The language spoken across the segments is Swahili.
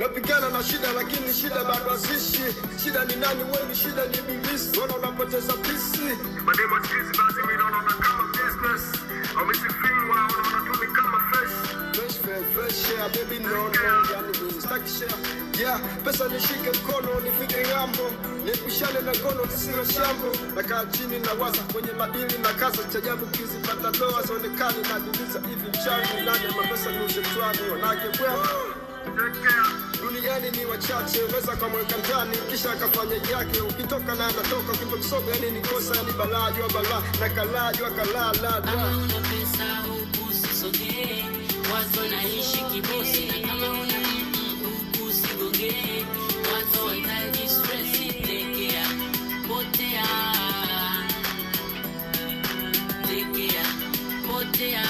Unapigana na shida lakini shida bado hazishi. Shida ni nani wewe, shida ni ibilisi. Wana unapoteza pisi. Mademo skizi basi mimi naona kama business. Au missing thing unaona tu ni kama fresh. Fresh share baby no yani stack share. Yeah, pesa nishike mkono nifike ngambo. Nipishane na gono zisiwe shambo. Nakaa chini na waza kwenye madili na kaza chajabu kizipata doa zonekani na duliza hivi mchana nani mapesa ni ushetwani wanake bwana. Duniani ni wachache, unaweza kumweka ndani kisha akafanya yake, ukitoka na anatoka, ukitoka yani ni kosa, yani balaa jua balaa na kalaa jua kalala. Kama una pesa usisogee, watu wanaishi kibosi, na kama una usisogee, watu wanahitaji stress, tekea, potea, tekea, potea.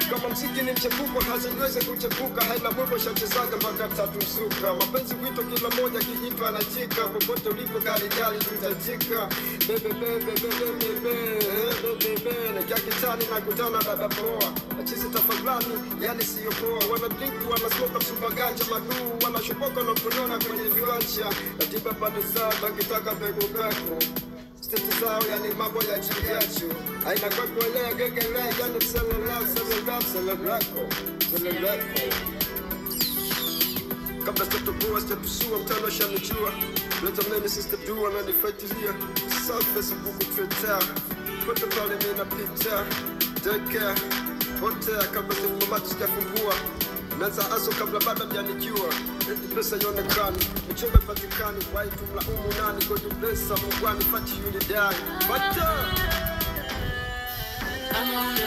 Kama msiki ni mchepuko, haziweze kuchepuka. Haina mwebo shachezaga mpaka tatu msuka. Mapenzi wito kila moja kijitwa anachika. Popote ulipo gari tutatika. Bebe bebe bebe bebe bebe bebe. Nekia kitani na kutana dada poa. Achizi tafadhali, yani siyo poa. Wana drink, wana smoke, msupa ganja maduu. Wana shupoka na kunona kwenye viwanja. Natiba pande zao, takitaka pego peko. Steti zao yani mambo ya chijacho. Aina kwa kuelea gegele yani Celebrako. Kabla statubuwa statusua mtano shanijua. Leta mnene sister dua na nifuatilia. South Facebook Twitter. Kote pale mina pita. Take care. Potea kabla statubuwa sikafungua. Naza aso kabla bada mjanikiwa. Eti pesa yonekani. Mchome patikani. Waitu mla nani. Kodi blessa mungwani fati yunidai. Fata!